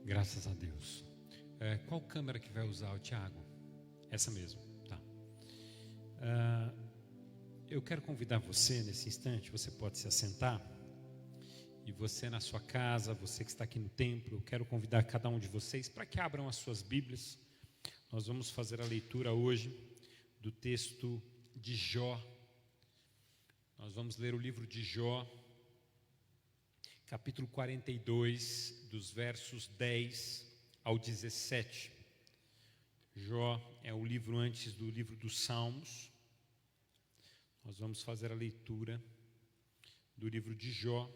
Graças a Deus. Qual câmera que vai usar, o Tiago? Essa mesmo, tá. Eu quero convidar você nesse instante, você pode se assentar. E você na sua casa, você que está aqui no templo, eu quero convidar cada um de vocês para que abram as suas Bíblias. Nós vamos fazer a leitura hoje do texto de Jó. Nós vamos ler o livro de Jó, capítulo 42, dos versos 10 ao 17. Jó é o livro antes do livro dos Salmos. Nós vamos fazer a leitura do livro de Jó,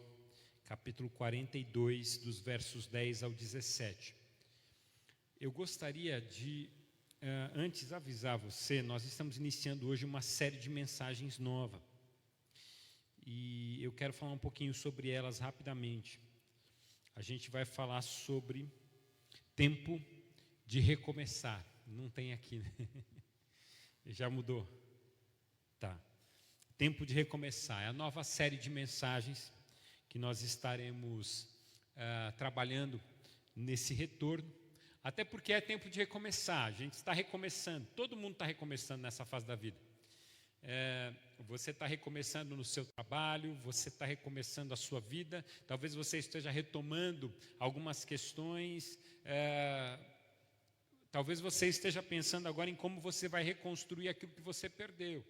capítulo 42, dos versos 10 ao 17. Eu gostaria de, antes, avisar você, nós estamos iniciando hoje uma série de mensagens nova. E eu quero falar um pouquinho sobre elas rapidamente. A gente vai falar sobre tempo de recomeçar. Não tem aqui, né? Já mudou? Tá. Tempo de recomeçar. É a nova série de mensagens que nós estaremos trabalhando nesse retorno. Até porque é tempo de recomeçar. A gente está recomeçando. Todo mundo está recomeçando nessa fase da vida. Você está recomeçando no seu trabalho, você está recomeçando a sua vida, talvez você esteja retomando algumas questões, talvez você esteja pensando agora em como você vai reconstruir aquilo que você perdeu.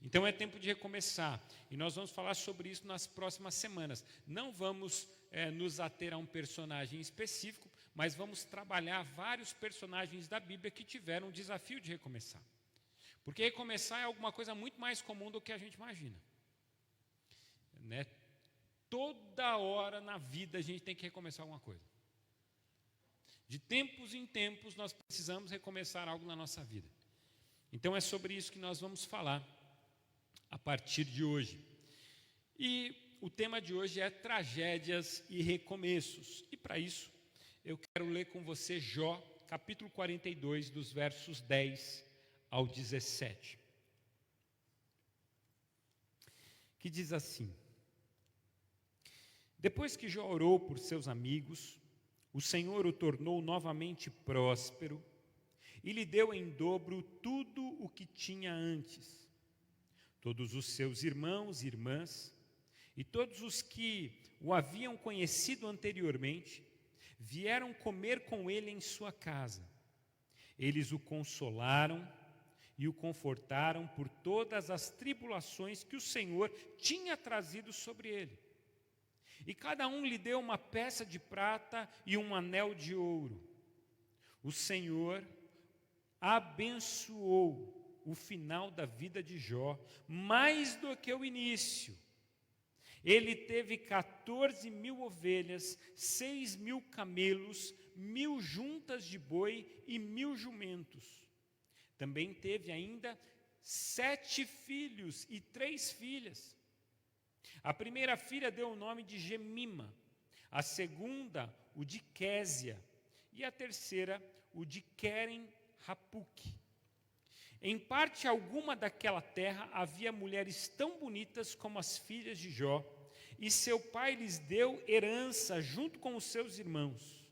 Então é tempo de recomeçar, e nós vamos falar sobre isso nas próximas semanas. Não vamos nos ater a um personagem específico, mas vamos trabalhar vários personagens da Bíblia que tiveram o desafio de recomeçar. Porque recomeçar é alguma coisa muito mais comum do que a gente imagina. Né? Toda hora na vida a gente tem que recomeçar alguma coisa. De tempos em tempos nós precisamos recomeçar algo na nossa vida. Então é sobre isso que nós vamos falar a partir de hoje. E o tema de hoje é tragédias e recomeços. E para isso eu quero ler com você Jó, capítulo 42, dos versos 10 ao 17, que diz assim: Depois que Jó orou por seus amigos, o Senhor o tornou novamente próspero e lhe deu em dobro tudo o que tinha antes. Todos os seus irmãos e irmãs e todos os que o haviam conhecido anteriormente vieram comer com ele em sua casa. Eles o consolaram e o confortaram por todas as tribulações que o Senhor tinha trazido sobre ele. E cada um lhe deu uma peça de prata e um anel de ouro. O Senhor abençoou o final da vida de Jó, mais do que o início. Ele teve 14.000 ovelhas, 6.000 camelos, 1.000 juntas de boi e 1.000 jumentos. Também teve ainda 7 filhos e 3 filhas. A primeira filha deu o nome de Gemima, a segunda o de Késia e a terceira o de Queren-Hapuque. Em parte alguma daquela terra havia mulheres tão bonitas como as filhas de Jó, e seu pai lhes deu herança junto com os seus irmãos.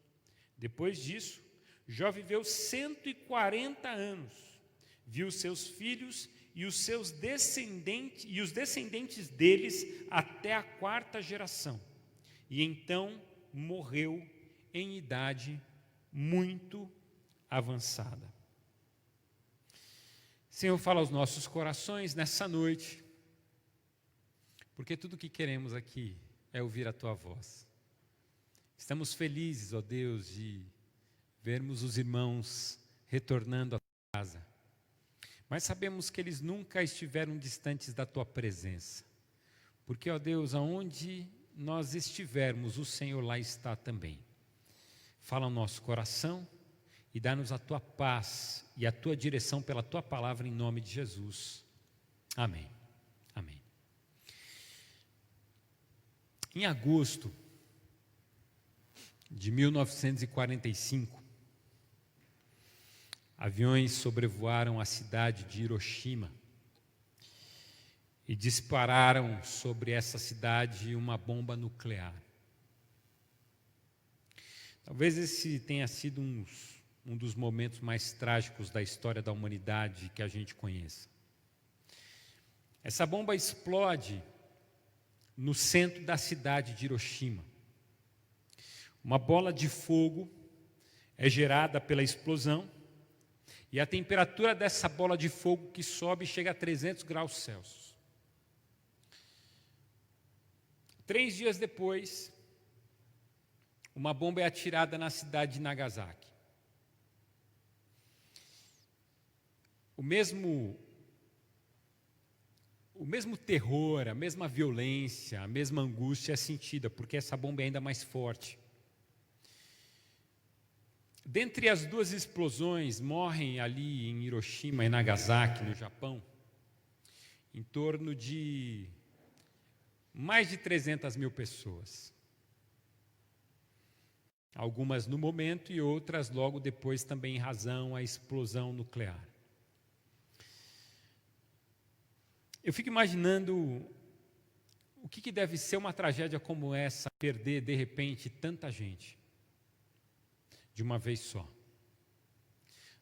Depois disso, Jó viveu 140 anos. Viu seus filhos e os descendentes deles até a 4ª geração. E então morreu em idade muito avançada. Senhor, fala aos nossos corações nessa noite, porque tudo o que queremos aqui é ouvir a Tua voz. Estamos felizes, ó Deus, de vermos os irmãos retornando à Tua casa. Mas sabemos que eles nunca estiveram distantes da Tua presença. Porque, ó Deus, aonde nós estivermos, o Senhor lá está também. Fala ao nosso coração e dá-nos a Tua paz e a Tua direção pela Tua palavra em nome de Jesus. Amém. Amém. Em agosto de 1945, aviões sobrevoaram a cidade de Hiroshima e dispararam sobre essa cidade uma bomba nuclear. Talvez esse tenha sido um dos momentos mais trágicos da história da humanidade que a gente conheça. Essa bomba explode no centro da cidade de Hiroshima. Uma bola de fogo é gerada pela explosão e a temperatura dessa bola de fogo que sobe chega a 300 graus Celsius. 3 dias depois, uma bomba é atirada na cidade de Nagasaki. O mesmo terror, a mesma violência, a mesma angústia é sentida, porque essa bomba é ainda mais forte. Dentre as duas explosões, morrem ali em Hiroshima e Nagasaki, no Japão, em torno de mais de 300 mil pessoas. Algumas no momento e outras logo depois também em razão à explosão nuclear. Eu fico imaginando o que deve ser uma tragédia como essa, perder de repente tanta gente, de uma vez só.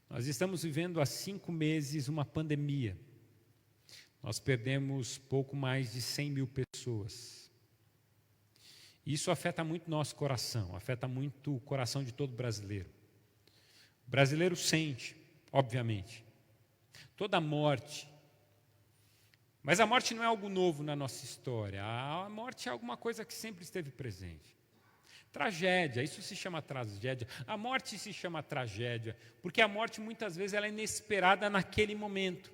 Nós estamos vivendo há 5 meses uma pandemia. Nós perdemos pouco mais de 100 mil pessoas. Isso afeta muito nosso coração, afeta muito o coração de todo brasileiro. O brasileiro sente, obviamente, toda a morte. Mas a morte não é algo novo na nossa história. A morte é alguma coisa que sempre esteve presente. Tragédia, isso se chama tragédia. A morte se chama tragédia, porque a morte muitas vezes ela é inesperada naquele momento.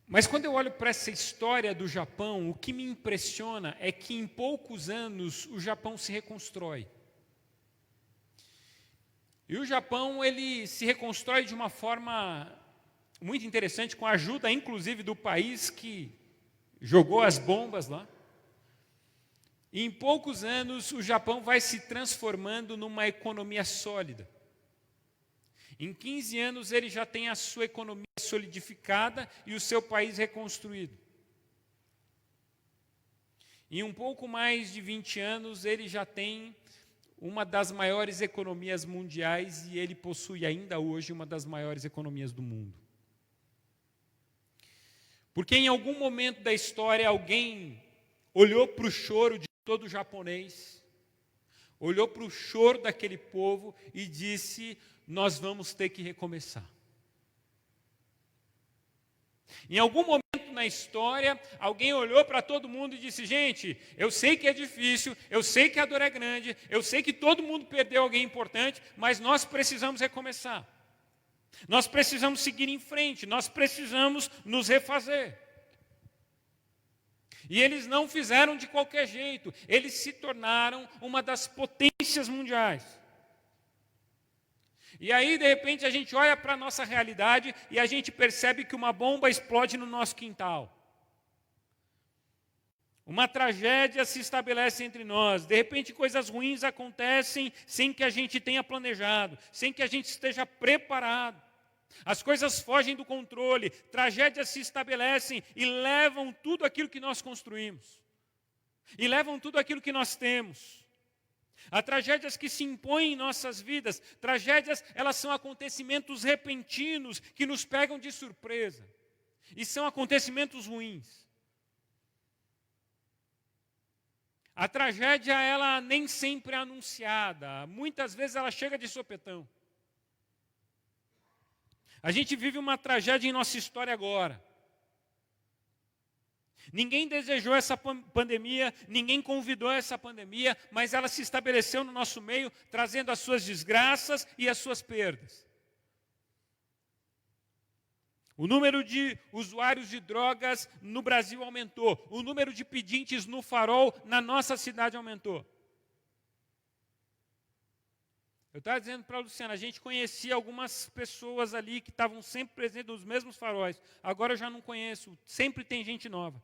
Mas quando eu olho para essa história do Japão, o que me impressiona é que em poucos anos o Japão se reconstrói. E o Japão ele se reconstrói de uma forma muito interessante, com a ajuda inclusive do país que jogou as bombas lá. E em poucos anos o Japão vai se transformando numa economia sólida. Em 15 anos ele já tem a sua economia solidificada e o seu país reconstruído. Em um pouco mais de 20 anos ele já tem uma das maiores economias mundiais e ele possui ainda hoje uma das maiores economias do mundo. Porque em algum momento da história alguém olhou para o choro de todo japonês, olhou para o choro daquele povo e disse: nós vamos ter que recomeçar. Em algum momento na história, alguém olhou para todo mundo e disse: gente, eu sei que é difícil, eu sei que a dor é grande, eu sei que todo mundo perdeu alguém importante, mas nós precisamos recomeçar. Nós precisamos seguir em frente, nós precisamos nos refazer. E eles não fizeram de qualquer jeito, eles se tornaram uma das potências mundiais. E aí, de repente, a gente olha para a nossa realidade e a gente percebe que uma bomba explode no nosso quintal. Uma tragédia se estabelece entre nós. De repente, coisas ruins acontecem sem que a gente tenha planejado, sem que a gente esteja preparado. As coisas fogem do controle, tragédias se estabelecem e levam tudo aquilo que nós construímos. E levam tudo aquilo que nós temos. Há tragédias que se impõem em nossas vidas. Tragédias, elas são acontecimentos repentinos que nos pegam de surpresa. E são acontecimentos ruins. A tragédia, ela nem sempre é anunciada. Muitas vezes ela chega de sopetão. A gente vive uma tragédia em nossa história agora. Ninguém desejou essa pandemia, ninguém convidou essa pandemia, mas ela se estabeleceu no nosso meio, trazendo as suas desgraças e as suas perdas. O número de usuários de drogas no Brasil aumentou. O número de pedintes no farol na nossa cidade aumentou. Eu estava dizendo para a Luciana, a gente conhecia algumas pessoas ali que estavam sempre presentes nos mesmos faróis. Agora eu já não conheço, sempre tem gente nova.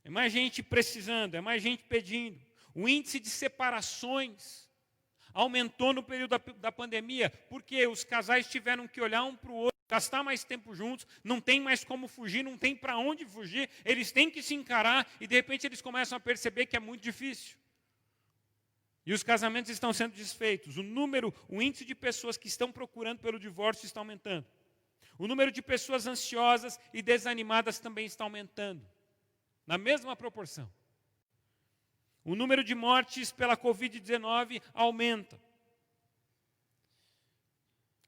É mais gente precisando, é mais gente pedindo. O índice de separações aumentou no período da pandemia, porque os casais tiveram que olhar um para o outro gastar mais tempo juntos, não tem mais como fugir, não tem para onde fugir, eles têm que se encarar e de repente eles começam a perceber que é muito difícil. E os casamentos estão sendo desfeitos. O índice de pessoas que estão procurando pelo divórcio está aumentando. O número de pessoas ansiosas e desanimadas também está aumentando, na mesma proporção. O número de mortes pela Covid-19 aumenta.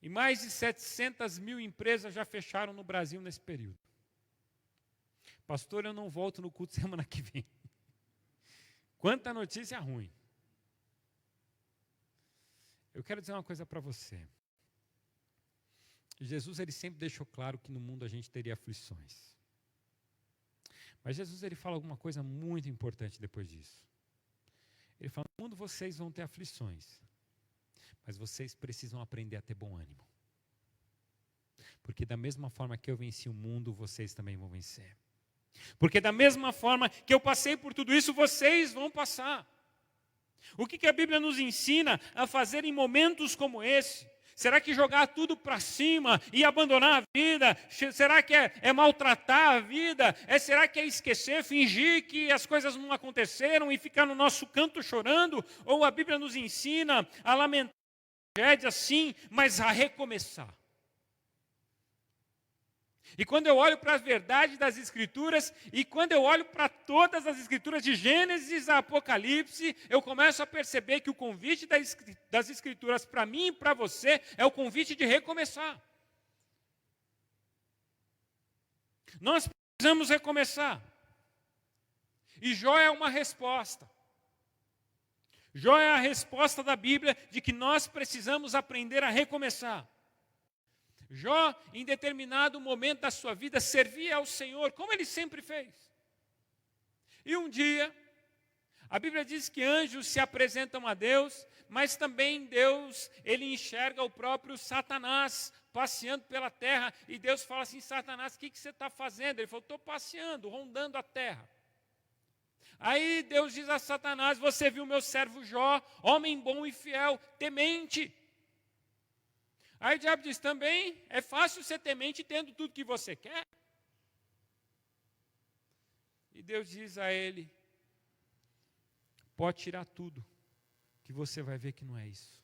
E mais de 700 mil empresas já fecharam no Brasil nesse período. Pastor, eu não volto no culto semana que vem. Quanta notícia ruim. Eu quero dizer uma coisa para você. Jesus ele sempre deixou claro que no mundo a gente teria aflições. Mas Jesus ele fala alguma coisa muito importante depois disso. Ele fala, no mundo vocês vão ter aflições, mas vocês precisam aprender a ter bom ânimo. Porque da mesma forma que eu venci o mundo, vocês também vão vencer. Porque da mesma forma que eu passei por tudo isso, vocês vão passar. O que a Bíblia nos ensina a fazer em momentos como esse? Será que jogar tudo para cima e abandonar a vida? Será que é maltratar a vida? Será que é esquecer, fingir que as coisas não aconteceram e ficar no nosso canto chorando? Ou a Bíblia nos ensina a lamentar a tragédia, sim, mas a recomeçar? E quando eu olho para as verdades das Escrituras, e quando eu olho para todas as Escrituras, de Gênesis a Apocalipse, eu começo a perceber que o convite das Escrituras para mim e para você é o convite de recomeçar. Nós precisamos recomeçar. E Jó é uma resposta. Jó é a resposta da Bíblia de que nós precisamos aprender a recomeçar. Jó, em determinado momento da sua vida, servia ao Senhor, como ele sempre fez. E um dia, a Bíblia diz que anjos se apresentam a Deus, mas também Deus, ele enxerga o próprio Satanás passeando pela terra, e Deus fala assim, Satanás, o que você está fazendo? Ele falou, estou passeando, rondando a terra. Aí Deus diz a Satanás, você viu meu servo Jó, homem bom e fiel, temente. Aí o diabo diz, também é fácil ser temente tendo tudo que você quer. E Deus diz a ele, pode tirar tudo, que você vai ver que não é isso.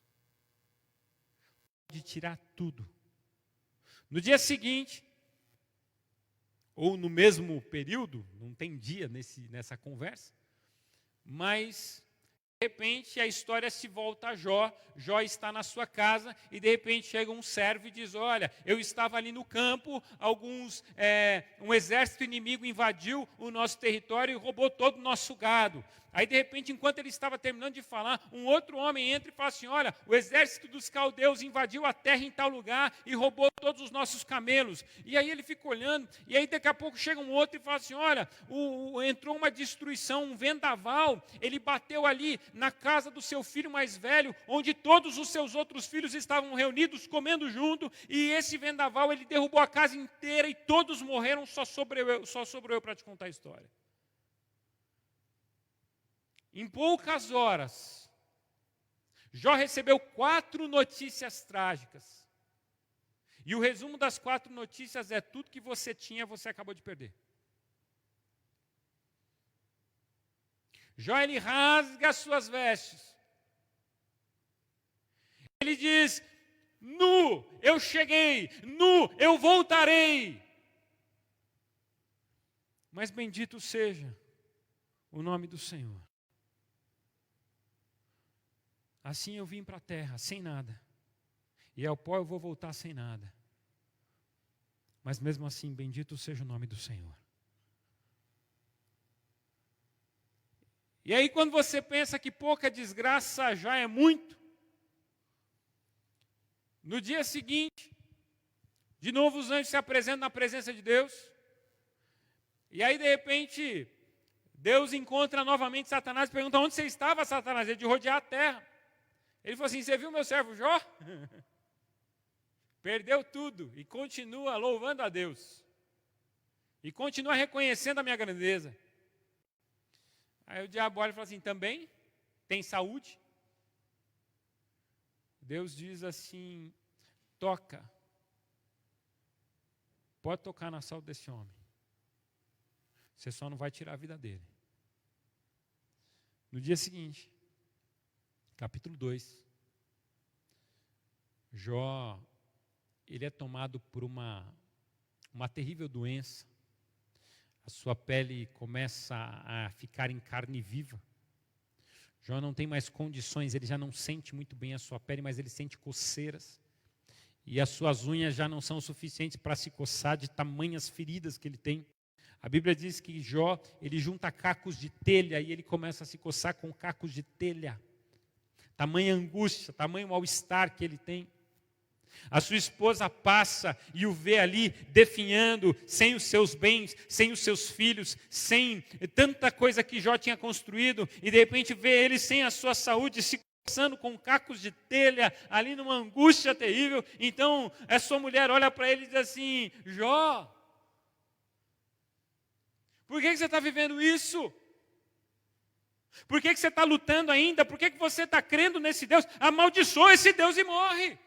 Pode tirar tudo. No dia seguinte, ou no mesmo período, não tem dia nessa conversa, mas de repente a história se volta a Jó. Jó está na sua casa e de repente chega um servo e diz, olha, eu estava ali no campo, um exército inimigo invadiu o nosso território e roubou todo o nosso gado. Aí de repente, enquanto ele estava terminando de falar, um outro homem entra e fala assim, olha, o exército dos caldeus invadiu a terra em tal lugar e roubou todos os nossos camelos. E aí ele fica olhando, e aí daqui a pouco chega um outro e fala assim, olha, entrou uma destruição, um vendaval, ele bateu ali na casa do seu filho mais velho, onde todos os seus outros filhos estavam reunidos, comendo junto, e esse vendaval, ele derrubou a casa inteira e todos morreram, só sobrou eu para te contar a história. Em poucas horas, Jó recebeu 4 notícias trágicas. E o resumo das 4 notícias é tudo que você tinha, você acabou de perder. Jó, ele rasga as suas vestes. Ele diz, nu eu cheguei, nu eu voltarei. Mas bendito seja o nome do Senhor. Assim eu vim para a terra, sem nada. E ao pó eu vou voltar sem nada. Mas mesmo assim, bendito seja o nome do Senhor. E aí quando você pensa que pouca desgraça já é muito, no dia seguinte, de novo os anjos se apresentam na presença de Deus. E aí de repente, Deus encontra novamente Satanás e pergunta, onde você estava, Satanás? Ele de rodear a terra. Ele falou assim, você viu meu servo Jó? Perdeu tudo e continua louvando a Deus. E continua reconhecendo a minha grandeza. Aí o diabo olha e fala assim, também? Tem saúde? Deus diz assim, toca pode tocar na saúde desse homem. Você só não vai tirar a vida dele. No dia seguinte, capítulo 2, Jó, ele é tomado por uma terrível doença. A sua pele começa a ficar em carne viva. Jó não tem mais condições, ele já não sente muito bem a sua pele, mas ele sente coceiras. E as suas unhas já não são suficientes para se coçar de tamanhas feridas que ele tem. A Bíblia diz que Jó, ele junta cacos de telha e ele começa a se coçar com cacos de telha. Tamanha angústia, tamanho mal-estar que ele tem. A sua esposa passa e o vê ali definhando, sem os seus bens, sem os seus filhos, sem tanta coisa que Jó tinha construído, e de repente vê ele sem a sua saúde, se coçando com cacos de telha, ali numa angústia terrível. Então, a sua mulher olha para ele e diz assim: Jó, por que você está vivendo isso? Por que você está lutando ainda? Por que você está crendo nesse Deus? Amaldiçoa esse Deus e morre.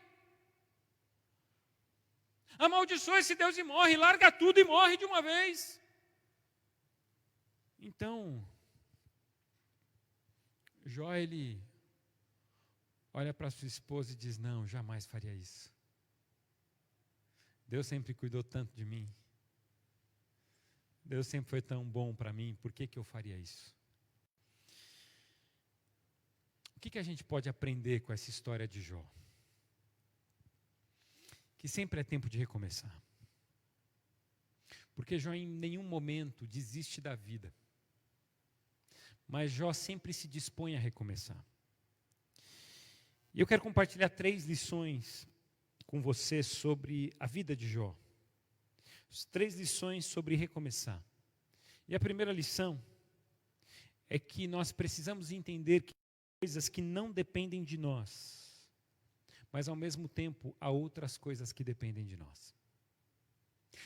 Amaldiçoa esse Deus e morre. Larga tudo e morre de uma vez. Então, Jó, ele olha para sua esposa e diz: não, jamais faria isso. Deus sempre cuidou tanto de mim. Deus sempre foi tão bom para mim, por que eu faria isso? O que a gente pode aprender com essa história de Jó? Que sempre é tempo de recomeçar. Porque Jó em nenhum momento desiste da vida. Mas Jó sempre se dispõe a recomeçar. E eu quero compartilhar 3 lições com você sobre a vida de Jó. 3 lições sobre recomeçar. E a primeira lição é que nós precisamos entender que coisas que não dependem de nós, mas ao mesmo tempo há outras coisas que dependem de nós.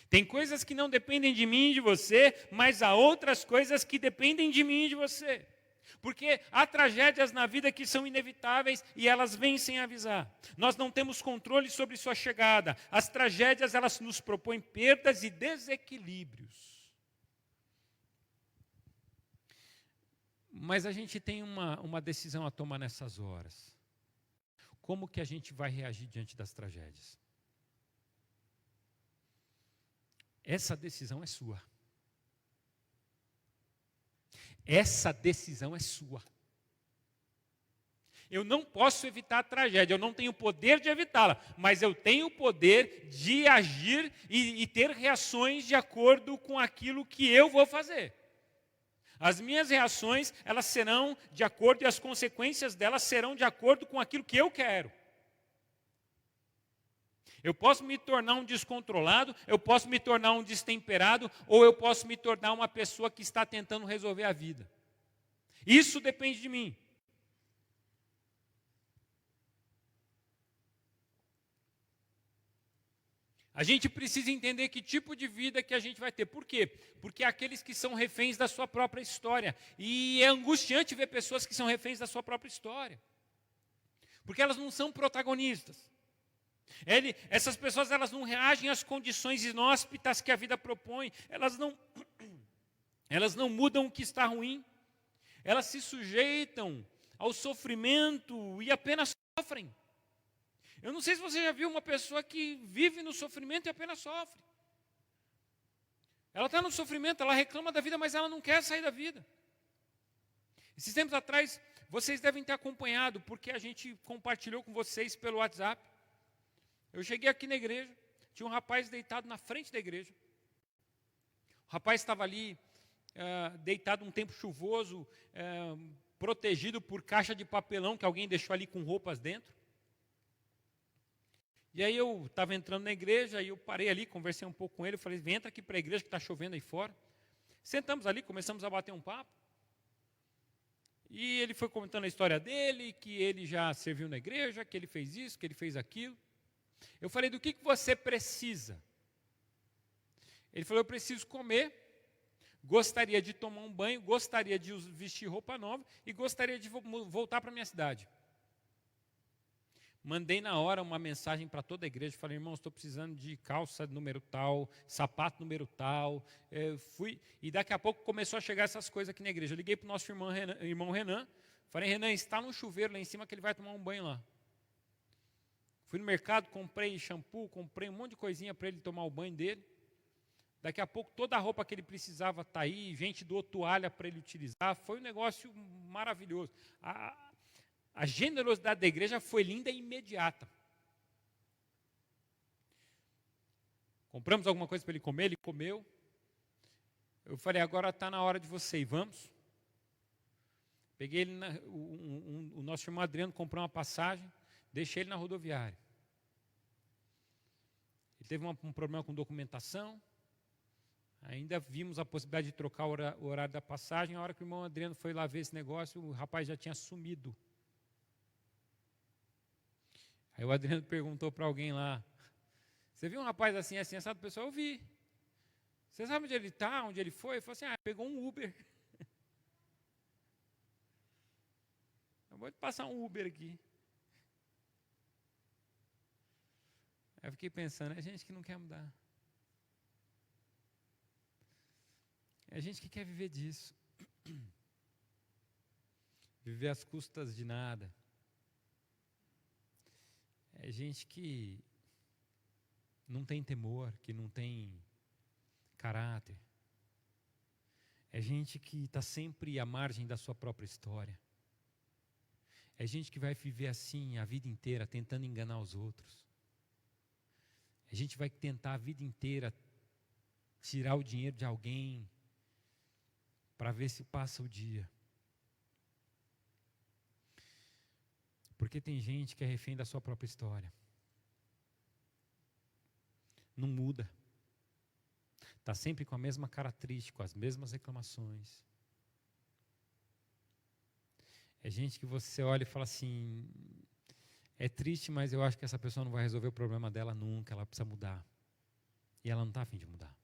Tem coisas que não dependem de mim e de você, mas há outras coisas que dependem de mim e de você. Porque há tragédias na vida que são inevitáveis e elas vêm sem avisar. Nós não temos controle sobre sua chegada. As tragédias, elas nos propõem perdas e desequilíbrios. Mas a gente tem uma decisão a tomar nessas horas. Como que a gente vai reagir diante das tragédias? Essa decisão é sua. Essa decisão é sua. Eu não posso evitar a tragédia, eu não tenho poder de evitá-la, mas eu tenho o poder de agir e ter reações de acordo com aquilo que eu vou fazer. As minhas reações, elas serão de acordo, e as consequências delas serão de acordo com aquilo que eu quero. Eu posso me tornar um descontrolado, eu posso me tornar um destemperado, ou eu posso me tornar uma pessoa que está tentando resolver a vida. Isso depende de mim. A gente precisa entender que tipo de vida que a gente vai ter. Por quê? Porque há aqueles que são reféns da sua própria história. E é angustiante ver pessoas que são reféns da sua própria história. Porque elas não são protagonistas. Essas pessoas, elas não reagem às condições inóspitas que a vida propõe. Elas não mudam o que está ruim. Elas se sujeitam ao sofrimento e apenas sofrem. Eu não sei se você já viu uma pessoa que vive no sofrimento e apenas sofre. Ela está no sofrimento, ela reclama da vida, mas ela não quer sair da vida. Esses tempos atrás, vocês devem ter acompanhado, porque a gente compartilhou com vocês pelo WhatsApp. Eu cheguei aqui na igreja, tinha um rapaz deitado na frente da igreja. O rapaz estava ali, deitado um tempo chuvoso, protegido por caixa de papelão que alguém deixou ali com roupas dentro. E aí eu estava entrando na igreja, e eu parei ali, conversei um pouco com ele, falei: vem, entra aqui para a igreja que está chovendo aí fora. Sentamos ali, começamos a bater um papo. E ele foi comentando a história dele, que ele já serviu na igreja, que ele fez isso, que ele fez aquilo. Eu falei: do que você precisa? Ele falou: eu preciso comer, gostaria de tomar um banho, gostaria de vestir roupa nova e gostaria de voltar para a minha cidade. Mandei na hora uma mensagem para toda a igreja, falei, irmãos, estou precisando de calça número tal, sapato número tal. E daqui a pouco começou a chegar essas coisas aqui na igreja. Eu liguei para o nosso irmão Renan, falei, Renan, está no chuveiro lá em cima que ele vai tomar um banho lá. Fui no mercado, comprei shampoo, comprei um monte de coisinha para ele tomar o banho dele. Daqui a pouco toda a roupa que ele precisava está aí, gente doou toalha para ele utilizar. Foi um negócio maravilhoso. A generosidade da igreja foi linda e imediata. Compramos alguma coisa para ele comer, ele comeu. Eu falei, agora está na hora de você ir, vamos? Peguei ele, o nosso irmão Adriano comprou uma passagem, deixei ele na rodoviária. Ele teve um problema com documentação, ainda vimos a possibilidade de trocar o horário da passagem. A hora que o irmão Adriano foi lá ver esse negócio, o rapaz já tinha sumido. Aí o Adriano perguntou para alguém lá, você viu um rapaz assim, essa pessoa? Eu vi. Você sabe onde ele está, onde ele foi? Ele falou assim, pegou um Uber. Eu vou te passar um Uber aqui. Aí eu fiquei pensando, é gente que não quer mudar. É gente que quer viver disso. Viver às custas de nada. É gente que não tem temor, que não tem caráter. É gente que está sempre à margem da sua própria história. É gente que vai viver assim a vida inteira, tentando enganar os outros. A gente vai tentar a vida inteira tirar o dinheiro de alguém para ver se passa o dia. Porque tem gente que é refém da sua própria história. Não muda. Está sempre com a mesma característica, com as mesmas reclamações. É gente que você olha e fala assim, é triste, mas eu acho que essa pessoa não vai resolver o problema dela nunca, ela precisa mudar. E ela não está a fim de mudar.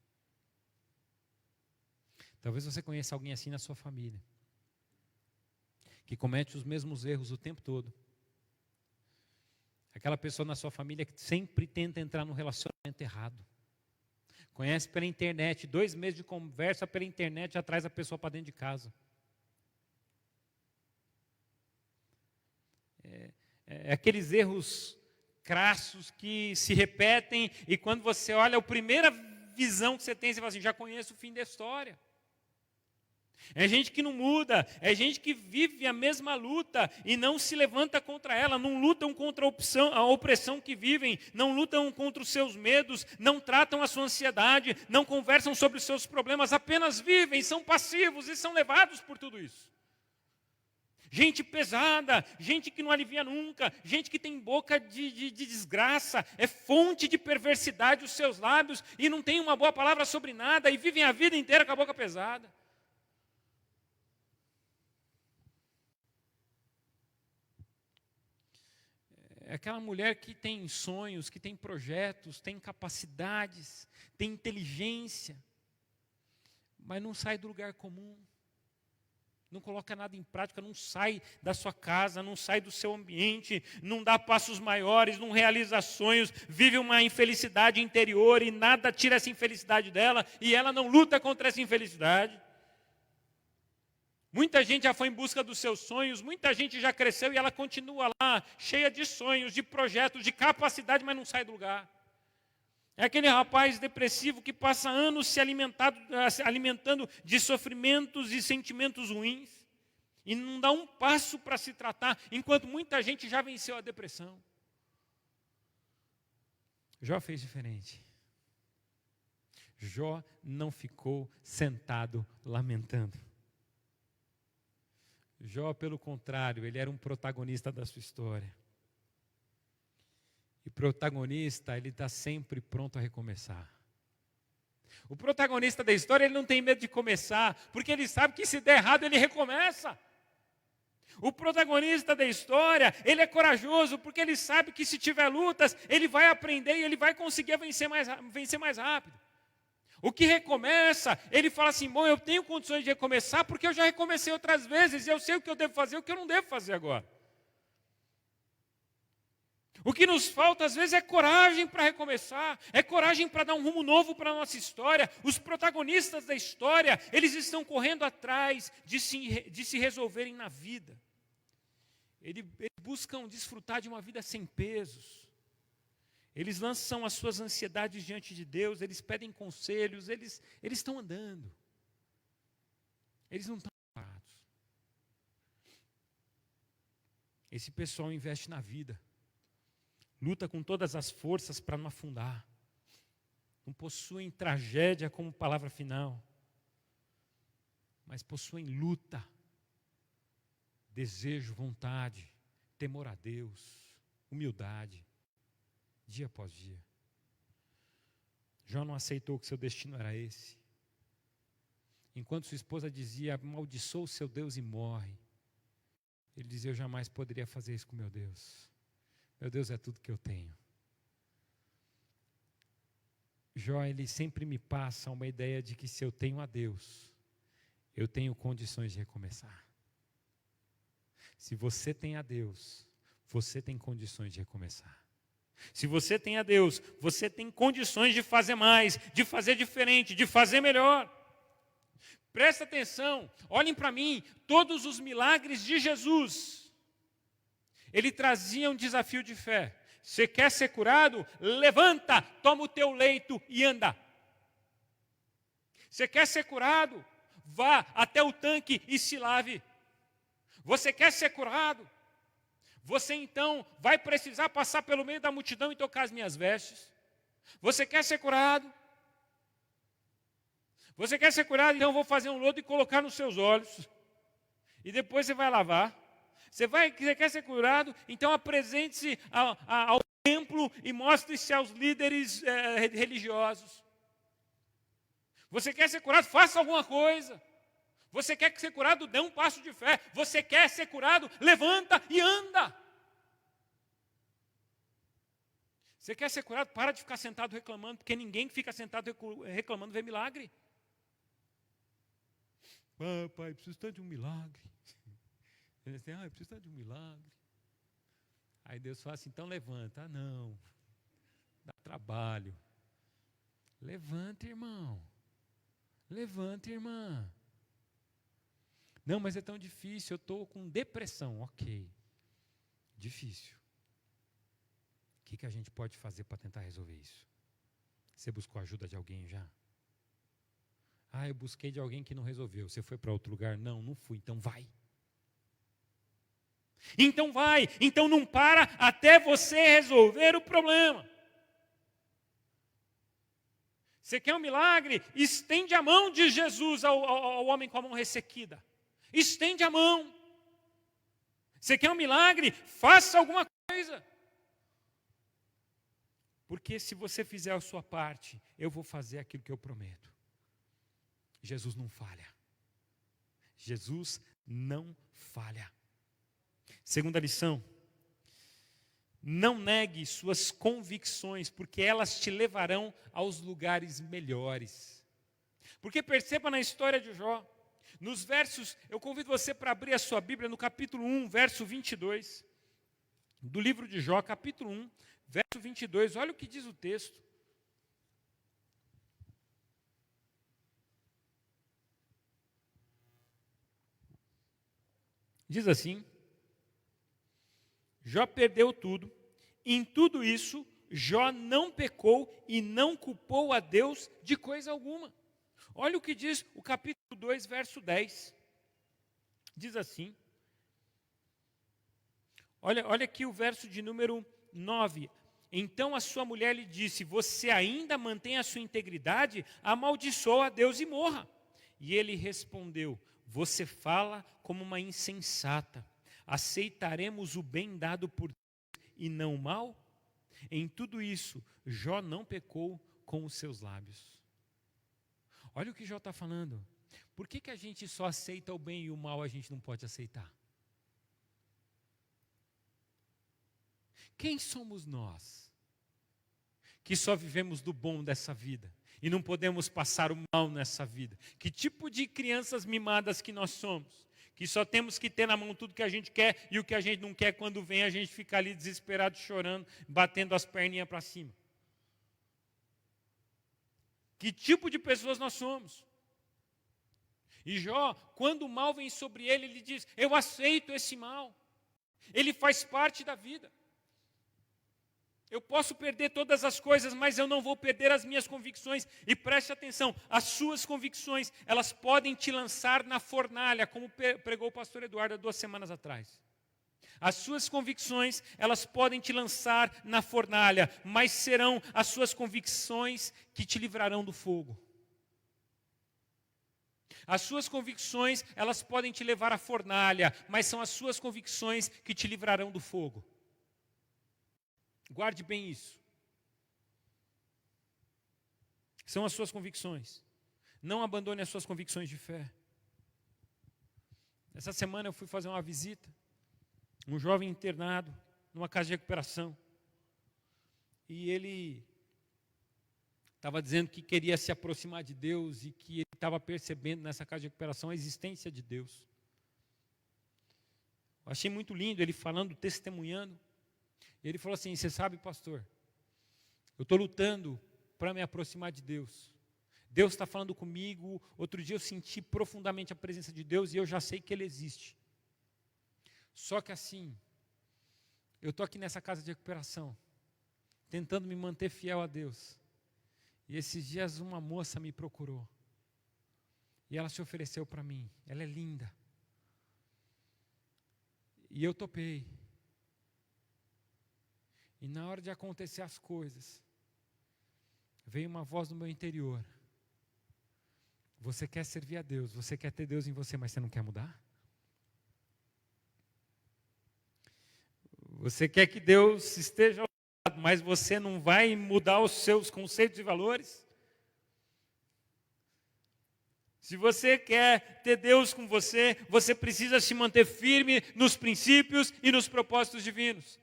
Talvez você conheça alguém assim na sua família, que comete os mesmos erros o tempo todo. Aquela pessoa na sua família que sempre tenta entrar no relacionamento errado. Conhece pela internet, 2 meses de conversa pela internet, já traz a pessoa para dentro de casa. É aqueles erros crassos que se repetem e quando você olha a primeira visão que você tem, você fala assim, já conheço o fim da história. É gente que não muda, é gente que vive a mesma luta e não se levanta contra ela, não lutam contra a opressão que vivem, não lutam contra os seus medos, não tratam a sua ansiedade, não conversam sobre os seus problemas, apenas vivem, são passivos e são levados por tudo isso. Gente pesada, gente que não alivia nunca, gente que tem boca de desgraça, é fonte de perversidade os seus lábios e não tem uma boa palavra sobre nada e vivem a vida inteira com a boca pesada. É aquela mulher que tem sonhos, que tem projetos, tem capacidades, tem inteligência, mas não sai do lugar comum. Não coloca nada em prática, não sai da sua casa, não sai do seu ambiente, não dá passos maiores, não realiza sonhos, vive uma infelicidade interior e nada tira essa infelicidade dela e ela não luta contra essa infelicidade. Muita gente já foi em busca dos seus sonhos, muita gente já cresceu e ela continua lá, cheia de sonhos, de projetos, de capacidade, mas não sai do lugar. É aquele rapaz depressivo que passa anos se alimentando de sofrimentos e sentimentos ruins e não dá um passo para se tratar, enquanto muita gente já venceu a depressão. Jó fez diferente. Jó não ficou sentado lamentando. Jó, pelo contrário, ele era um protagonista da sua história. E protagonista, ele está sempre pronto a recomeçar. O protagonista da história, ele não tem medo de começar, porque ele sabe que se der errado, ele recomeça. O protagonista da história, ele é corajoso, porque ele sabe que se tiver lutas, ele vai aprender e ele vai conseguir vencer mais rápido. O que recomeça, ele fala assim, bom, eu tenho condições de recomeçar, porque eu já recomecei outras vezes, e eu sei o que eu devo fazer e o que eu não devo fazer agora. O que nos falta, às vezes, é coragem para recomeçar, é coragem para dar um rumo novo para a nossa história. Os protagonistas da história, eles estão correndo atrás de se resolverem na vida. Eles buscam desfrutar de uma vida sem pesos. Eles lançam as suas ansiedades diante de Deus, eles pedem conselhos, eles estão andando. Eles não estão parados. Esse pessoal investe na vida. Luta com todas as forças para não afundar. Não possuem tragédia como palavra final, mas possuem luta, desejo, vontade, temor a Deus, humildade, dia após dia. Jó não aceitou que seu destino era esse. Enquanto sua esposa dizia, amaldiçoa o seu Deus e morre, ele dizia, eu jamais poderia fazer isso com meu Deus. Meu Deus é tudo que eu tenho. Jó, ele sempre me passa uma ideia de que se eu tenho a Deus, eu tenho condições de recomeçar. Se você tem a Deus, você tem condições de recomeçar. Se você tem a Deus, você tem condições de fazer mais, de fazer diferente, de fazer melhor. Presta atenção, olhem para mim, todos os milagres de Jesus, ele trazia um desafio de fé. Você quer ser curado? Levanta, toma o teu leito e anda. Você quer ser curado? Vá até o tanque e se lave. Você quer ser curado? Você então vai precisar passar pelo meio da multidão e tocar as minhas vestes. Você quer ser curado? Você quer ser curado? Então eu vou fazer um lodo e colocar nos seus olhos. E depois você vai lavar. Você quer ser curado? Então apresente-se ao templo e mostre-se aos líderes religiosos. Você quer ser curado? Faça alguma coisa. Você quer ser curado? Dê um passo de fé. Você quer ser curado? Levanta e anda. Você quer ser curado? Para de ficar sentado reclamando, porque ninguém que fica sentado reclamando vê milagre. Pai, preciso tanto de um milagre. Ele diz, preciso tanto de um milagre. Aí Deus fala assim, então levanta. Não, dá trabalho. Levanta, irmão. Levanta, irmã. Não, mas é tão difícil, eu estou com depressão. Ok, difícil. O que a gente pode fazer para tentar resolver isso? Você buscou a ajuda de alguém já? Eu busquei de alguém que não resolveu. Você foi para outro lugar? Não fui, então vai. Então vai, então não para até você resolver o problema. Você quer um milagre? Estende a mão de Jesus ao homem com a mão ressequida. Estende a mão. Você quer um milagre? Faça alguma coisa. Porque se você fizer a sua parte, eu vou fazer aquilo que eu prometo. Jesus não falha. Jesus não falha. Segunda lição. Não negue suas convicções, porque elas te levarão aos lugares melhores. Porque perceba na história de Jó, nos versos, eu convido você para abrir a sua Bíblia no capítulo 1, verso 22, do livro de Jó, capítulo 1, verso 22, olha o que diz o texto. Diz assim, Jó perdeu tudo, em tudo isso, Jó não pecou e não culpou a Deus de coisa alguma. Olha o que diz o capítulo 2, verso 10. Diz assim, olha aqui o verso de número 9. Então a sua mulher lhe disse, você ainda mantém a sua integridade? Amaldiçoa a Deus e morra. E ele respondeu, você fala como uma insensata. Aceitaremos o bem dado por Deus e não o mal? Em tudo isso, Jó não pecou com os seus lábios. Olha o que Jó está falando. Por que a gente só aceita o bem e o mal a gente não pode aceitar? Quem somos nós que só vivemos do bom dessa vida e não podemos passar o mal nessa vida? Que tipo de crianças mimadas que nós somos? Que só temos que ter na mão tudo que a gente quer e o que a gente não quer, quando vem, a gente fica ali desesperado, chorando, batendo as perninhas para cima. Que tipo de pessoas nós somos? E Jó, quando o mal vem sobre ele, ele diz: eu aceito esse mal. Ele faz parte da vida. Eu posso perder todas as coisas, mas eu não vou perder as minhas convicções. E preste atenção, as suas convicções, elas podem te lançar na fornalha, como pregou o pastor Eduardo há 2 semanas atrás. As suas convicções, elas podem te lançar na fornalha, mas serão as suas convicções que te livrarão do fogo. As suas convicções, elas podem te levar à fornalha, mas são as suas convicções que te livrarão do fogo. Guarde bem isso. São as suas convicções. Não abandone as suas convicções de fé. Essa semana eu fui fazer uma visita. Um jovem internado numa casa de recuperação. E ele estava dizendo que queria se aproximar de Deus e que ele estava percebendo nessa casa de recuperação a existência de Deus. Eu achei muito lindo ele falando, testemunhando. Ele falou assim: você sabe, pastor, eu estou lutando para me aproximar de Deus. Deus está falando comigo. Outro dia eu senti profundamente a presença de Deus e eu já sei que Ele existe. Só que assim, eu estou aqui nessa casa de recuperação, tentando me manter fiel a Deus. E esses dias uma moça me procurou. E ela se ofereceu para mim. Ela é linda. E eu topei. E na hora de acontecer as coisas, veio uma voz no meu interior. Você quer servir a Deus, você quer ter Deus em você, mas você não quer mudar? Você quer que Deus esteja ao lado, mas você não vai mudar os seus conceitos e valores? Se você quer ter Deus com você, você precisa se manter firme nos princípios e nos propósitos divinos.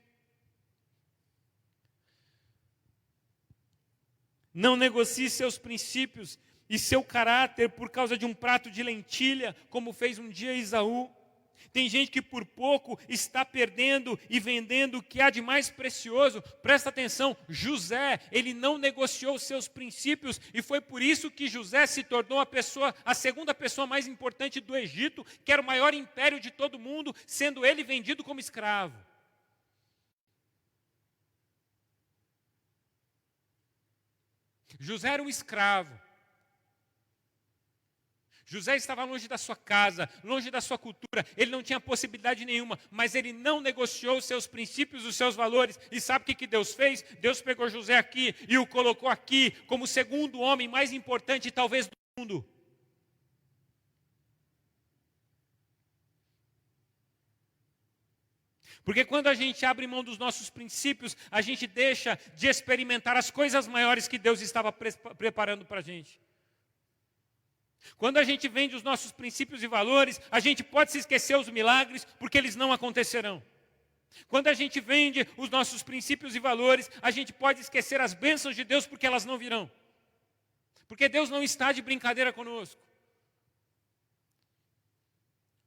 Não negocie seus princípios e seu caráter por causa de um prato de lentilha, como fez um dia Esaú. Tem gente que por pouco está perdendo e vendendo o que há de mais precioso. Presta atenção, José, ele não negociou seus princípios e foi por isso que José se tornou a segunda pessoa mais importante do Egito, que era o maior império de todo mundo, sendo ele vendido como escravo. José era um escravo. José estava longe da sua casa, longe da sua cultura, ele não tinha possibilidade nenhuma, mas ele não negociou os seus princípios, os seus valores. E sabe o que Deus fez? Deus pegou José aqui e o colocou aqui como o segundo homem mais importante talvez do mundo. Porque quando a gente abre mão dos nossos princípios, a gente deixa de experimentar as coisas maiores que Deus estava preparando para a gente. Quando a gente vende os nossos princípios e valores, a gente pode se esquecer os milagres, porque eles não acontecerão. Quando a gente vende os nossos princípios e valores, a gente pode esquecer as bênçãos de Deus, porque elas não virão. Porque Deus não está de brincadeira conosco.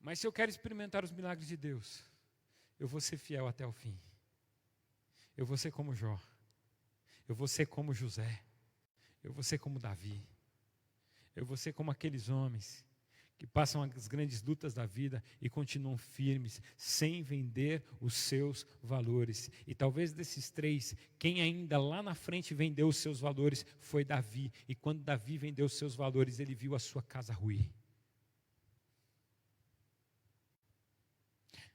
Mas se eu quero experimentar os milagres de Deus, eu vou ser fiel até o fim. Eu vou ser como Jó. Eu vou ser como José. Eu vou ser como Davi. Eu vou ser como aqueles homens que passam as grandes lutas da vida e continuam firmes, sem vender os seus valores. E talvez desses três, quem ainda lá na frente vendeu os seus valores foi Davi. E quando Davi vendeu os seus valores, ele viu a sua casa ruir.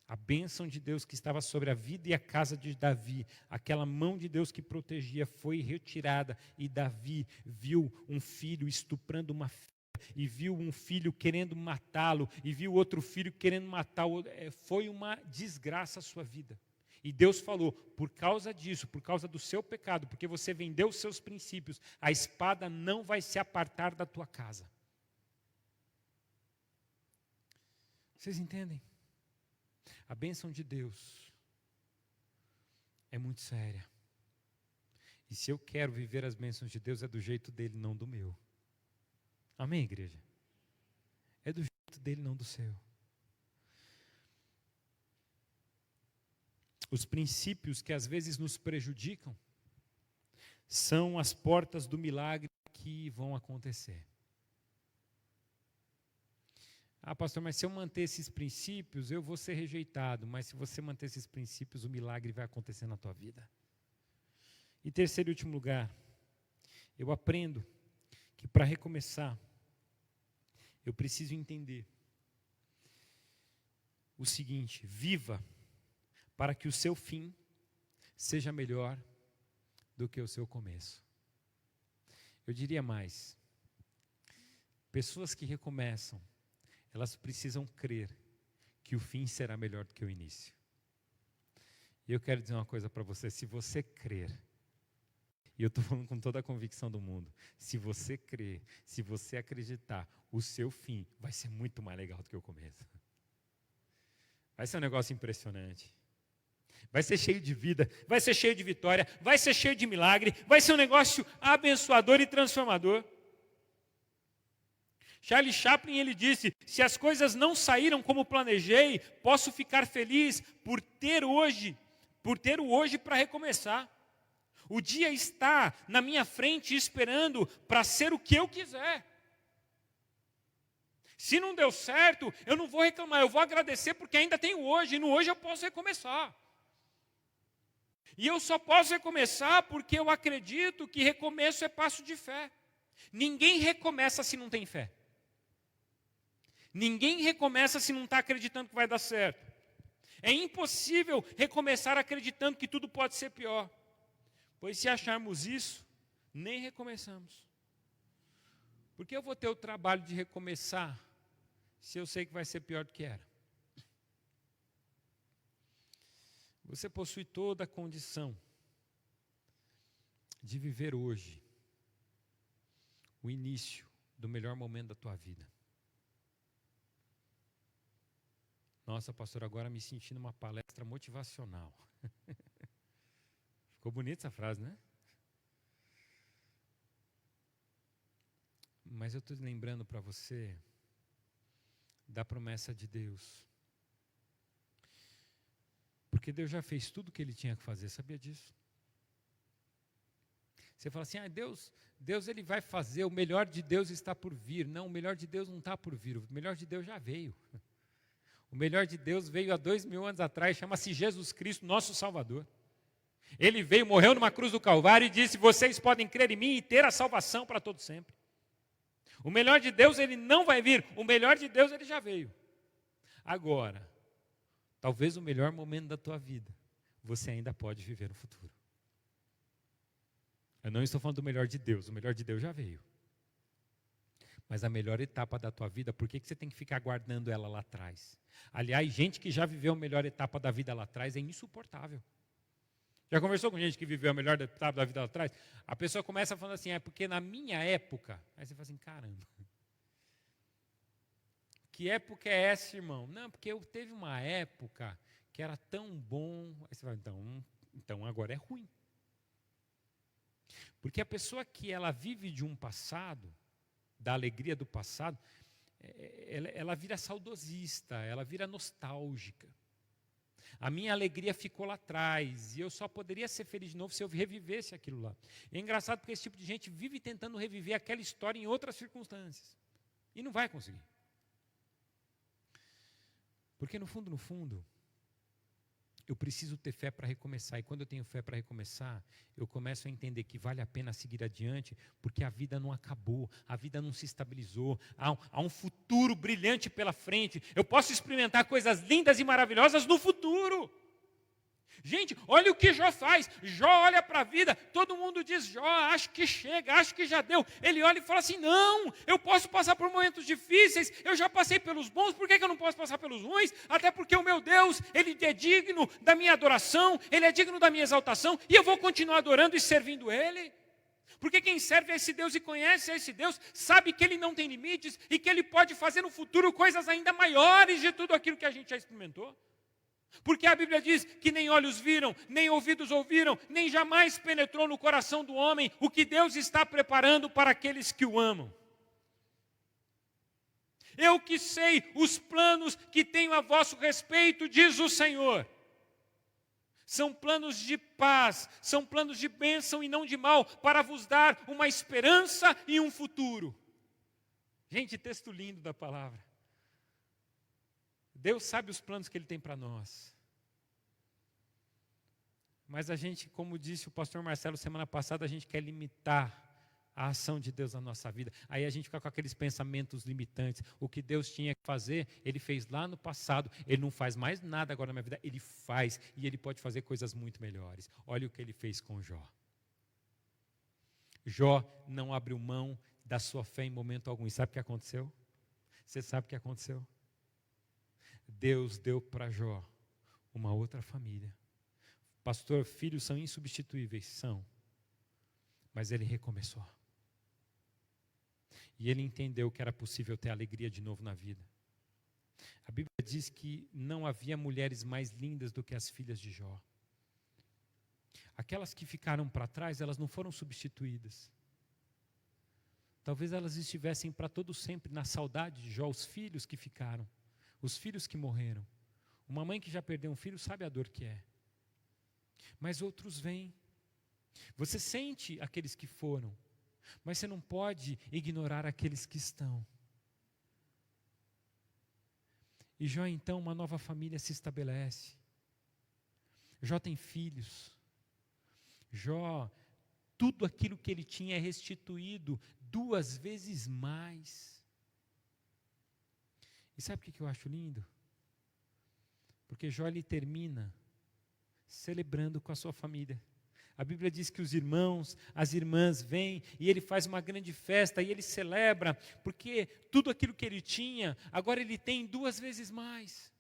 A bênção de Deus que estava sobre a vida e a casa de Davi, aquela mão de Deus que protegia, foi retirada. E Davi viu um filho estuprando uma filha, e viu um filho querendo matá-lo, e viu outro filho querendo matá-lo. Foi uma desgraça a sua vida. E Deus falou: por causa disso, por causa do seu pecado, porque você vendeu os seus princípios, a espada não vai se apartar da tua casa. Vocês entendem? A bênção de Deus é muito séria. E se eu quero viver as bênçãos de Deus, é do jeito dele, não do meu. Amém, igreja? É do jeito dele, não do seu. os princípios que às vezes nos prejudicam são as portas do milagre que vão acontecer. Ah, pastor, mas se eu manter esses princípios, eu vou ser rejeitado. Mas se você manter esses princípios, o milagre vai acontecer na tua vida. E terceiro e último lugar, eu aprendo que para recomeçar, eu preciso entender o seguinte: viva para que o seu fim seja melhor do que o seu começo. Eu diria mais, pessoas que recomeçam, elas precisam crer que o fim será melhor do que o início. E eu quero dizer uma coisa para você: se você crer, e eu estou falando com toda a convicção do mundo, se você crer, se você acreditar, o seu fim vai ser muito mais legal do que o começo. Vai ser um negócio impressionante. Vai ser cheio de vida, vai ser cheio de vitória, vai ser cheio de milagre, vai ser um negócio abençoador e transformador. Charles Chaplin, ele disse: se as coisas não saíram como planejei, posso ficar feliz por ter o hoje para recomeçar. O dia está na minha frente esperando para ser o que eu quiser. Se não deu certo, eu não vou reclamar, eu vou agradecer porque ainda tenho hoje, e no hoje eu posso recomeçar. E eu só posso recomeçar porque eu acredito que recomeço é passo de fé. Ninguém recomeça se não tem fé. Ninguém recomeça se não está acreditando que vai dar certo. É impossível recomeçar acreditando que tudo pode ser pior. Pois se acharmos isso, nem recomeçamos. Porque eu vou ter o trabalho de recomeçar se eu sei que vai ser pior do que era. Você possui toda a condição de viver hoje o início do melhor momento da tua vida. Nossa, pastor, agora me senti numa palestra motivacional. Ficou bonita essa frase, né? Mas eu estou lembrando para você da promessa de Deus. Porque Deus já fez tudo o que Ele tinha que fazer, sabia disso? Você fala assim: Deus Ele vai fazer, o melhor de Deus está por vir. Não, o melhor de Deus não está por vir, o melhor de Deus já veio. O melhor de Deus veio há 2000 anos atrás, chama-se Jesus Cristo, nosso Salvador. Ele veio, morreu numa cruz do Calvário e disse: vocês podem crer em mim e ter a salvação para todo sempre. O melhor de Deus, Ele não vai vir, o melhor de Deus, Ele já veio. Agora, talvez o melhor momento da tua vida, você ainda pode viver no futuro. Eu não estou falando do melhor de Deus, o melhor de Deus já veio. Mas a melhor etapa da tua vida, por que você tem que ficar guardando ela lá atrás? Aliás, gente que já viveu a melhor etapa da vida lá atrás é insuportável. Já conversou com gente que viveu a melhor etapa da vida lá atrás? A pessoa começa falando assim: é porque na minha época... Aí você fala assim: caramba. Que época é essa, irmão? Não, porque eu teve uma época que era tão bom. Aí você fala: então agora é ruim. Porque a pessoa que ela vive de um passado, da alegria do passado, ela vira saudosista, ela vira nostálgica. A minha alegria ficou lá atrás, e eu só poderia ser feliz de novo se eu revivesse aquilo lá. E é engraçado porque esse tipo de gente vive tentando reviver aquela história em outras circunstâncias. E não vai conseguir. Porque no fundo, eu preciso ter fé para recomeçar. E quando eu tenho fé para recomeçar, eu começo a entender que vale a pena seguir adiante, porque a vida não acabou, a vida não se estabilizou, há um futuro brilhante pela frente. Eu posso experimentar coisas lindas e maravilhosas no futuro. Gente, olha o que Jó faz. Jó olha para a vida, todo mundo diz: Jó, acho que chega, acho que já deu. Ele olha e fala assim: não, eu posso passar por momentos difíceis, eu já passei pelos bons, por que eu não posso passar pelos ruins? Até porque o meu Deus, Ele é digno da minha adoração, Ele é digno da minha exaltação, e eu vou continuar adorando e servindo Ele. Porque quem serve a esse Deus e conhece a esse Deus, sabe que Ele não tem limites e que Ele pode fazer no futuro coisas ainda maiores de tudo aquilo que a gente já experimentou. Porque a Bíblia diz que nem olhos viram, nem ouvidos ouviram, nem jamais penetrou no coração do homem o que Deus está preparando para aqueles que o amam. Eu que sei os planos que tenho a vosso respeito, diz o Senhor. São planos de paz, são planos de bênção e não de mal, para vos dar uma esperança e um futuro. Gente, texto lindo da palavra. Deus sabe os planos que Ele tem para nós. Mas a gente, como disse o pastor Marcelo semana passada, a gente quer limitar a ação de Deus na nossa vida. Aí a gente fica com aqueles pensamentos limitantes. O que Deus tinha que fazer, Ele fez lá no passado. Ele não faz mais nada agora na minha vida. Ele faz e Ele pode fazer coisas muito melhores. Olha o que Ele fez com Jó. Jó não abriu mão da sua fé em momento algum. E sabe o que aconteceu? Você sabe o que aconteceu? Deus deu para Jó uma outra família. Pastor, filhos são insubstituíveis? São. Mas ele recomeçou. E ele entendeu que era possível ter alegria de novo na vida. A Bíblia diz que não havia mulheres mais lindas do que as filhas de Jó. Aquelas que ficaram para trás, elas não foram substituídas. Talvez elas estivessem para todo sempre na saudade de Jó, os filhos que ficaram, os filhos que morreram. Uma mãe que já perdeu um filho sabe a dor que é. Mas outros vêm. Você sente aqueles que foram, mas você não pode ignorar aqueles que estão. E Jó, então, uma nova família se estabelece. Jó tem filhos. Jó, tudo aquilo que ele tinha é restituído 2 vezes mais. E sabe o que eu acho lindo? Porque Jó, ele termina celebrando com a sua família. A Bíblia diz que os irmãos, as irmãs vêm e ele faz uma grande festa e ele celebra, porque tudo aquilo que ele tinha, agora ele tem 2 vezes mais.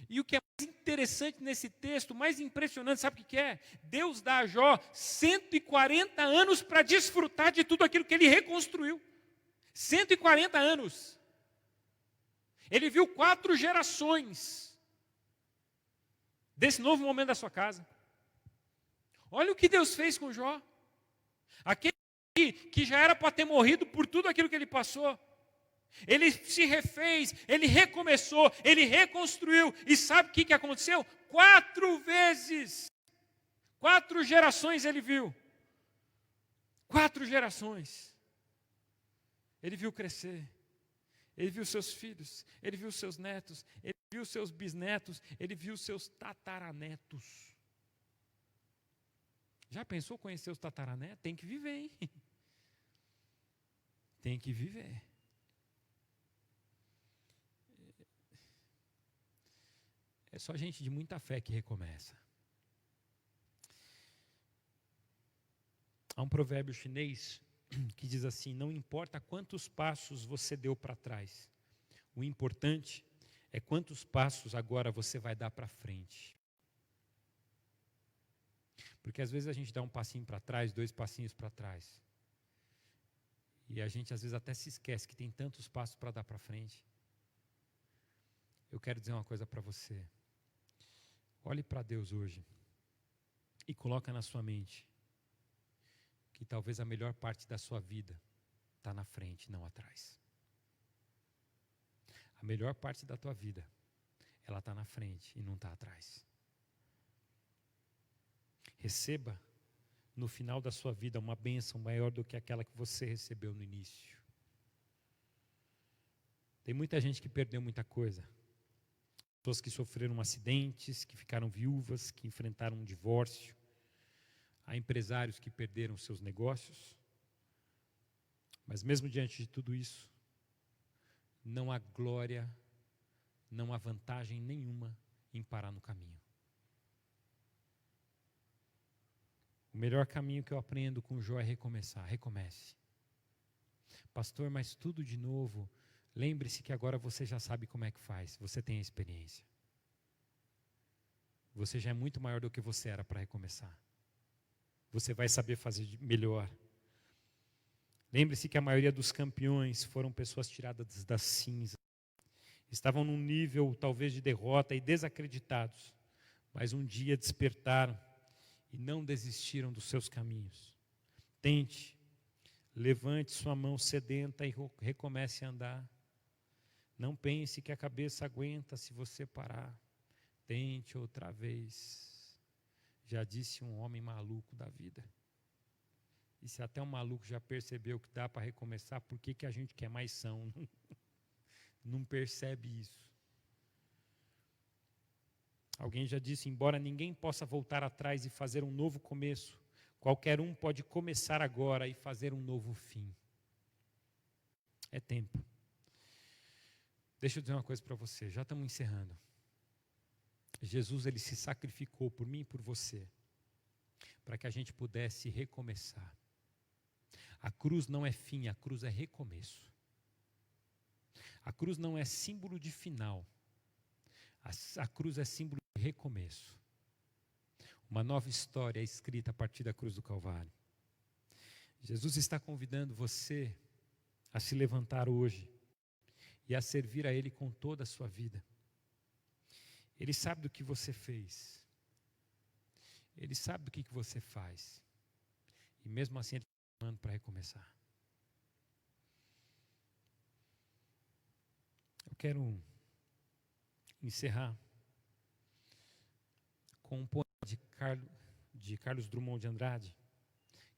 E o que é mais interessante nesse texto, mais impressionante, sabe o que é? Deus dá a Jó 140 anos para desfrutar de tudo aquilo que ele reconstruiu. 140 anos. Ele viu 4 gerações desse novo momento da sua casa. Olha o que Deus fez com Jó. Aquele que já era para ter morrido por tudo aquilo que ele passou. Ele se refez, ele recomeçou, ele reconstruiu. E sabe o que aconteceu? 4 vezes. 4 gerações ele viu. 4 gerações. Ele viu crescer. Ele viu seus filhos, ele viu seus netos, ele viu seus bisnetos, ele viu seus tataranetos. Já pensou conhecer os tataranetos? Tem que viver, hein? Tem que viver. É só gente de muita fé que recomeça. Há um provérbio chinês que diz assim: não importa quantos passos você deu para trás, o importante é quantos passos agora você vai dar para frente. Porque às vezes a gente dá um passinho para trás, 2 passinhos para trás, e a gente às vezes até se esquece que tem tantos passos para dar para frente. Eu quero dizer uma coisa para você. Olhe para Deus hoje e coloca na sua mente que talvez a melhor parte da sua vida está na frente, não atrás. A melhor parte da tua vida, ela está na frente e não está atrás. Receba no final da sua vida uma bênção maior do que aquela que você recebeu no início. Tem muita gente que perdeu muita coisa. Pessoas que sofreram acidentes, que ficaram viúvas, que enfrentaram um divórcio. Há empresários que perderam seus negócios, mas mesmo diante de tudo isso, não há glória, não há vantagem nenhuma em parar no caminho. O melhor caminho que eu aprendo com Jó é recomeçar. Recomece. Pastor, mas tudo de novo. Lembre-se que agora você já sabe como é que faz, você tem a experiência. Você já é muito maior do que você era para recomeçar. Você vai saber fazer melhor. Lembre-se que a maioria dos campeões foram pessoas tiradas das cinzas. Estavam num nível talvez de derrota e desacreditados, mas um dia despertaram e não desistiram dos seus caminhos. Tente, levante sua mão sedenta e recomece a andar. Não pense que a cabeça aguenta se você parar. Tente outra vez. Já disse um homem maluco da vida. E se até um maluco já percebeu que dá para recomeçar, por que a gente que é mais são não percebe isso? Alguém já disse, embora ninguém possa voltar atrás e fazer um novo começo, qualquer um pode começar agora e fazer um novo fim. É tempo. Deixa eu dizer uma coisa para você, já estamos encerrando. Jesus, ele se sacrificou por mim e por você, para que a gente pudesse recomeçar. A cruz não é fim, a cruz é recomeço. A cruz não é símbolo de final, a cruz é símbolo de recomeço. Uma nova história é escrita a partir da cruz do Calvário. Jesus está convidando você a se levantar hoje e a servir a Ele com toda a sua vida. Ele sabe do que você fez. Ele sabe do que você faz. E mesmo assim Ele está chamando para recomeçar. Eu quero encerrar com um poema de Carlos Drummond de Andrade,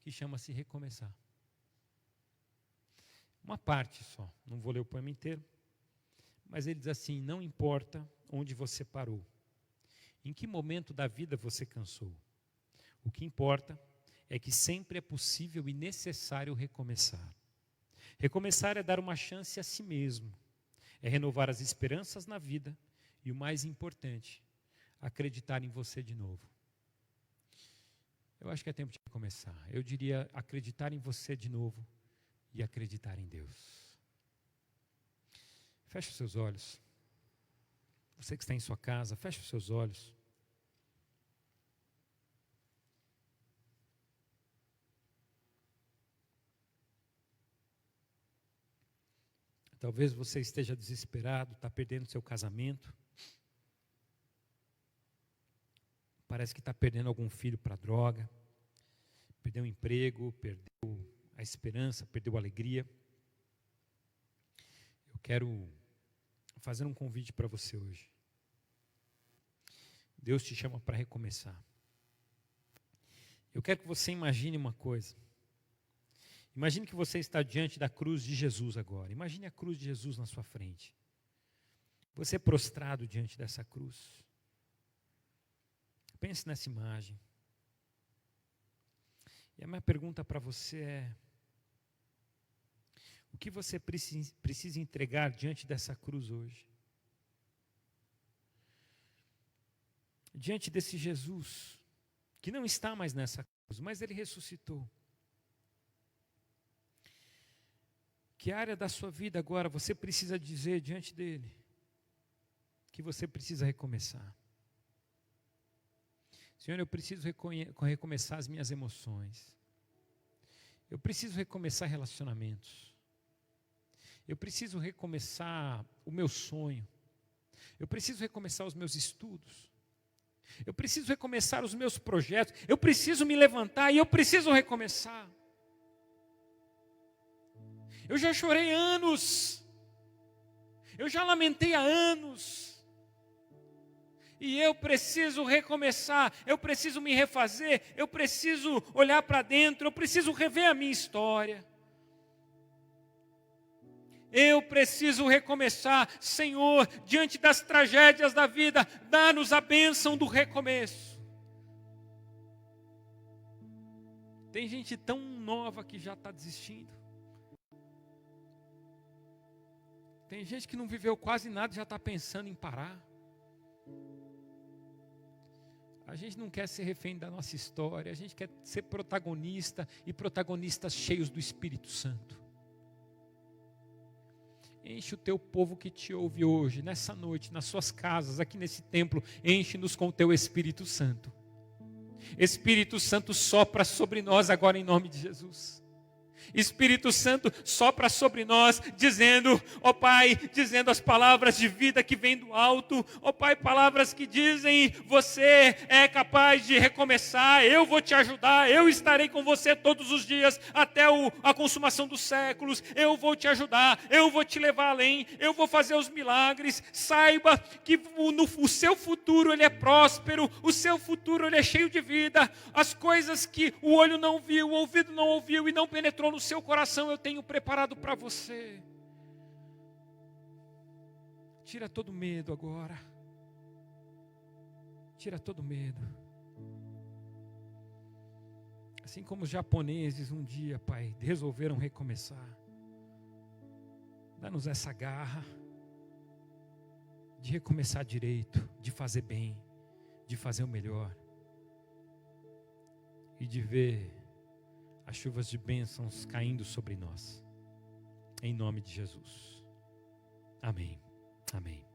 que chama-se Recomeçar. Uma parte só, não vou ler o poema inteiro, mas ele diz assim, não importa onde você parou, em que momento da vida você cansou, o que importa é que sempre é possível e necessário recomeçar. Recomeçar é dar uma chance a si mesmo, é renovar as esperanças na vida e o mais importante, acreditar em você de novo. Eu acho que é tempo de começar. Eu diria acreditar em você de novo e acreditar em Deus. Feche os seus olhos. Você que está em sua casa, feche os seus olhos. Talvez você esteja desesperado, está perdendo seu casamento. Parece que está perdendo algum filho para a droga. Perdeu o emprego, perdeu a esperança, perdeu a alegria. Eu quero fazer um convite para você hoje. Deus te chama para recomeçar. Eu quero que você imagine uma coisa. Imagine que você está diante da cruz de Jesus agora. Imagine a cruz de Jesus na sua frente. Você prostrado diante dessa cruz. Pense nessa imagem. E a minha pergunta para você é: o que você precisa entregar diante dessa cruz hoje? Diante desse Jesus, que não está mais nessa cruz, mas Ele ressuscitou. Que área da sua vida agora você precisa dizer diante dEle que você precisa recomeçar? Senhor, eu preciso recomeçar as minhas emoções. Eu preciso recomeçar relacionamentos. Eu preciso recomeçar o meu sonho. Eu preciso recomeçar os meus estudos. Eu preciso recomeçar os meus projetos. Eu preciso me levantar e eu preciso recomeçar. Eu já chorei anos. Eu já lamentei há anos. E eu preciso recomeçar, eu preciso me refazer, eu preciso olhar para dentro, eu preciso rever a minha história. Eu preciso recomeçar, Senhor, diante das tragédias da vida, dá-nos a bênção do recomeço. Tem gente tão nova que já está desistindo. Tem gente que não viveu quase nada e já está pensando em parar. A gente não quer ser refém da nossa história, a gente quer ser protagonista e protagonistas cheios do Espírito Santo. Enche o teu povo que te ouve hoje, nessa noite, nas suas casas, aqui nesse templo, enche-nos com o teu Espírito Santo. Espírito Santo, sopra sobre nós agora em nome de Jesus. Espírito Santo sopra sobre nós, dizendo, ó Pai, dizendo as palavras de vida que vêm do alto, ó Pai, palavras que dizem, você é capaz de recomeçar, eu vou te ajudar, eu estarei com você todos os dias, até a consumação dos séculos, eu vou te ajudar, eu vou te levar além, eu vou fazer os milagres. Saiba que o seu futuro ele é próspero, o seu futuro ele é cheio de vida, as coisas que o olho não viu, o ouvido não ouviu e não penetrou no seu coração, eu tenho preparado para você. Tira todo medo agora. Tira todo medo. Assim como os japoneses um dia, Pai, resolveram recomeçar. Dá-nos essa garra de recomeçar direito, de fazer bem, de fazer o melhor. E de ver as chuvas de bênçãos caindo sobre nós. Em nome de Jesus. Amém. Amém.